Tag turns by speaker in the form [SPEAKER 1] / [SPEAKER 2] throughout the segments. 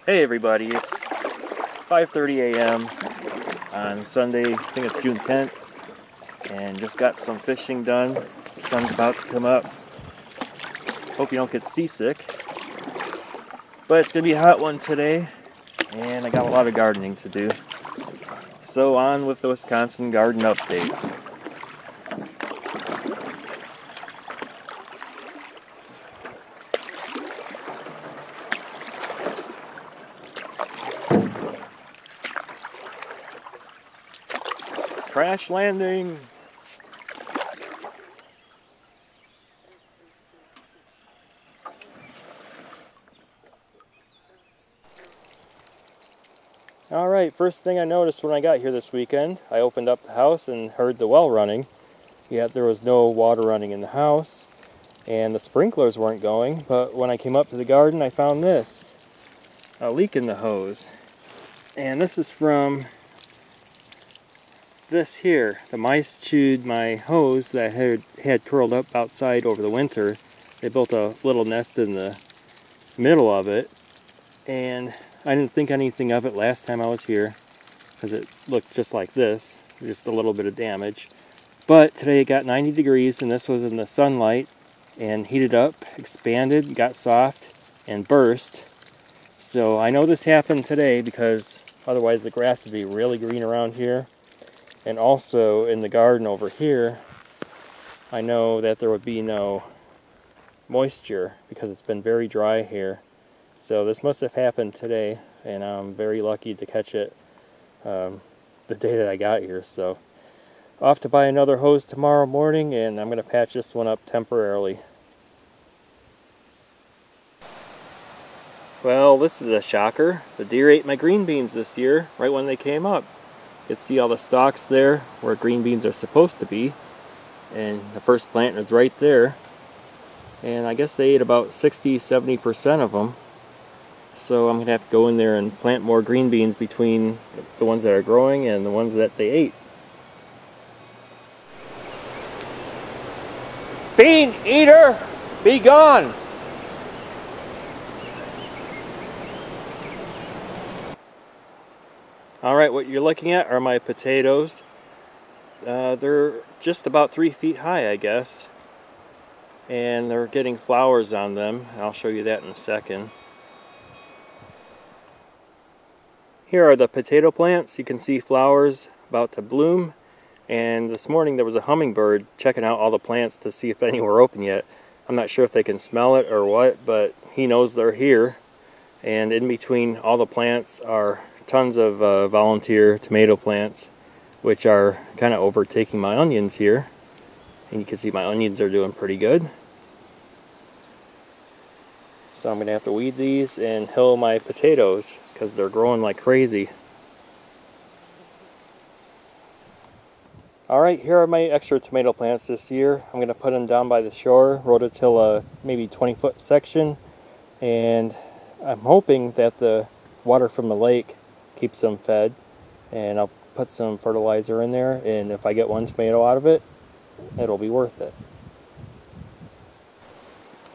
[SPEAKER 1] Hey everybody, it's 5:30 a.m. on Sunday, I think it's June 10th, and just got some fishing done. The sun's about to come up. Hope you don't get seasick. But it's going to be a hot one today, and I got a lot of gardening to do. So on with the Wisconsin Garden Update. Crash landing! Alright, first thing I noticed when I got here this weekend, I opened up the house and heard the well running. Yet there was no water running in the house, and the sprinklers weren't going, but when I came up to the garden I found this. A leak in the hose. And this is from this here. The mice chewed my hose that had curled up outside over the winter. They built a little nest in the middle of it, and I didn't think anything of it last time I was here because it looked just like this, just a little bit of damage. But today it got 90 degrees and this was in the sunlight and heated up, expanded, got soft, and burst. So I know this happened today because otherwise the grass would be really green around here. And also in the garden over here, I know that there would be no moisture because it's been very dry here. So this must have happened today, and I'm very lucky to catch it the day that I got here. So off to buy another hose tomorrow morning, and I'm going to patch this one up temporarily. Well, this is a shocker. The deer ate my green beans this year, right when they came up. You can see all the stalks there where green beans are supposed to be, and the first plant is right there. And I guess they ate about 60-70% of them. So I'm going to have to go in there and plant more green beans between the ones that are growing and the ones that they ate. Bean eater, be gone! Alright, what you're looking at are my potatoes. They're just about 3 feet high, I guess. And they're getting flowers on them. I'll show you that in a second. Here are the potato plants. You can see flowers about to bloom. And this morning there was a hummingbird checking out all the plants to see if any were open yet. I'm not sure if they can smell it or what, but he knows they're here. And in between all the plants are tons of volunteer tomato plants, which are kind of overtaking my onions here. And you can see my onions are doing pretty good. So I'm going to have to weed these and hill my potatoes because they're growing like crazy. Alright, here are my extra tomato plants this year. I'm going to put them down by the shore, rototill a maybe 20-foot section, and I'm hoping that the water from the lake keeps them fed, and I'll put some fertilizer in there, and if I get one tomato out of it, it'll be worth it.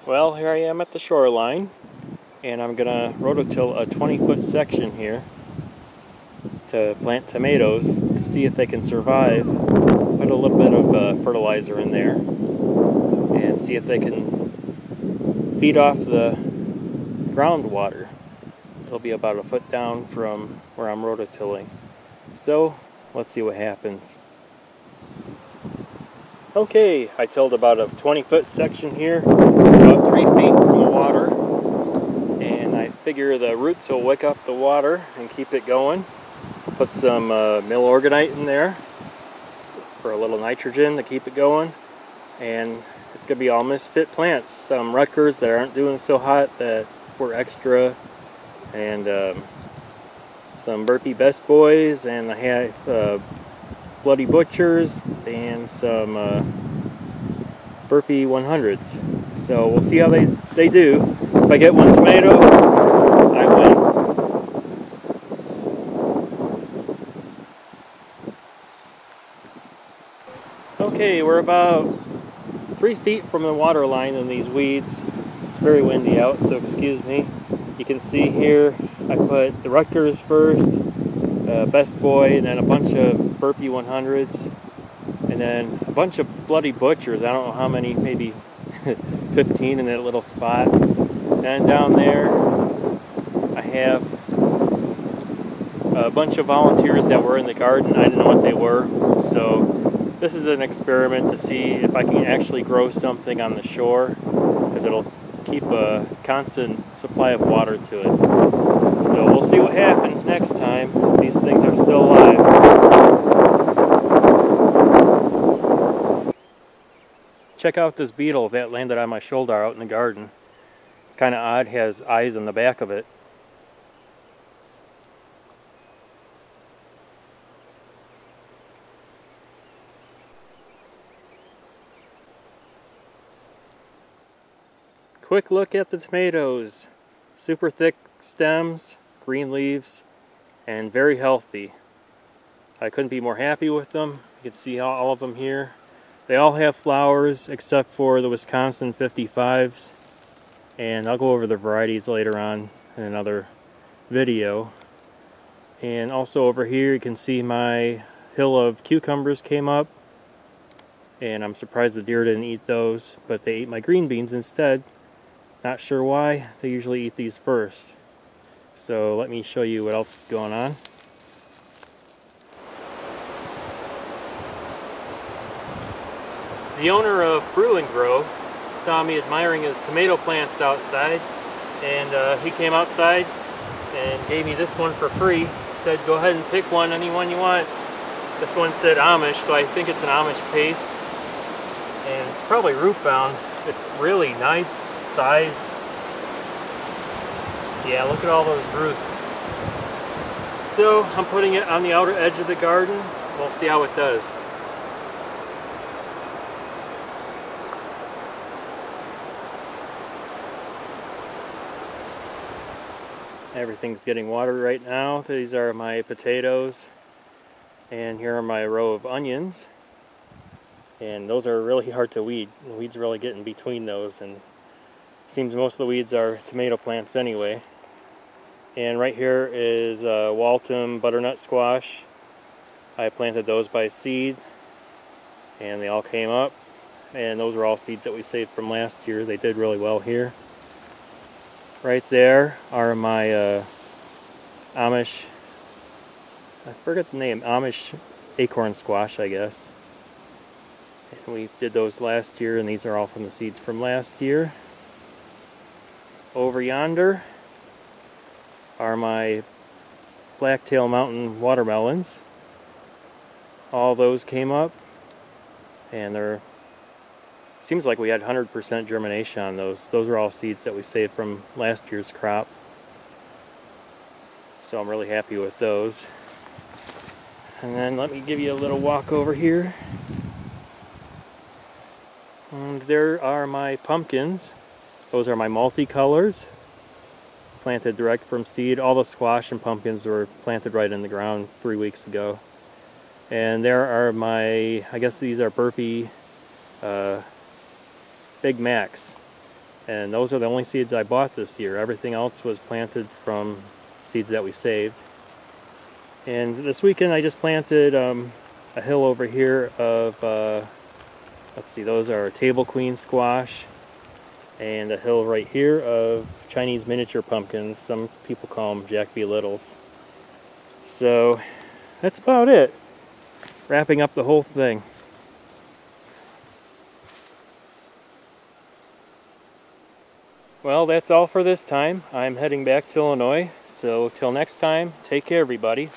[SPEAKER 1] Well, here I am at the shoreline, and I'm going to rototill a 20-foot section here to plant tomatoes to see if they can survive. Put a little bit of fertilizer in there and see if they can feed off the groundwater. It'll be about a foot down from where I'm rototilling. So let's see what happens. Okay, I tilled about a 20-foot section here, about 3 feet from the water, and I figure the roots will wick up the water and keep it going. Put some Milorganite in there for a little nitrogen to keep it going, and it's going to be all misfit plants. Some Rutgers that aren't doing so hot that were extra, and some Burpee Best Boys, and I have Bloody Butchers, and some Burpee 100s. So we'll see how they do. If I get one tomato, I win. Okay, we're about 3 feet from the water line in these weeds. It's very windy out, so excuse me. You can see here I put the Rutgers first, Best Boy, and then a bunch of Burpee 100s, and then a bunch of Bloody Butchers. I don't know how many, maybe 15 in that little spot. And down there I have a bunch of volunteers that were in the garden. I didn't know what they were, so this is an experiment to see if I can actually grow something on the shore, because it'll keep a constant supply of water to it. So we'll see what happens next time. These things are still alive. Check out this beetle that landed on my shoulder out in the garden. It's kind of odd, has eyes on the back of it. Quick look at the tomatoes. Super thick stems, green leaves, and very healthy. I couldn't be more happy with them. You can see all of them here. They all have flowers except for the Wisconsin 55s. And I'll go over the varieties later on in another video. And also over here you can see my hill of cucumbers came up. And I'm surprised the deer didn't eat those, but they ate my green beans instead. Not sure why. They usually eat these first. So let me show you what else is going on. The owner of Brew and Grow saw me admiring his tomato plants outside, and he came outside and gave me this one for free. He said, go ahead and pick one, any one you want. This one said Amish, so I think it's an Amish paste. And it's probably root bound. It's really nice size. Yeah, look at all those roots. So I'm putting it on the outer edge of the garden. We'll see how it does. Everything's getting watered right now. These are my potatoes, and here are my row of onions. And those are really hard to weed. The weeds really get in between those, and it seems most of the weeds are tomato plants anyway. And right here is Waltham butternut squash. I planted those by seed, and they all came up. And those are all seeds that we saved from last year. They did really well here. Right there are my Amish, I forget the name, Amish acorn squash, I guess. And we did those last year, and these are all from the seeds from last year. Over yonder are my Blacktail Mountain watermelons. All those came up, and they're, seems like we had 100% germination on those. Those are all seeds that we saved from last year's crop. So I'm really happy with those. And then let me give you a little walk over here. And there are my pumpkins. Those are my multicolors, planted direct from seed. All the squash and pumpkins were planted right in the ground 3 weeks ago. And there are my, I guess these are Burpee Big Macs. And those are the only seeds I bought this year. Everything else was planted from seeds that we saved. And this weekend I just planted a hill over here of, let's see, those are Table Queen squash, and a hill right here of Chinese miniature pumpkins. Some people call them Jack B. Littles. So that's about it. Wrapping up the whole thing. Well, that's all for this time. I'm heading back to Illinois. So till next time, take care everybody.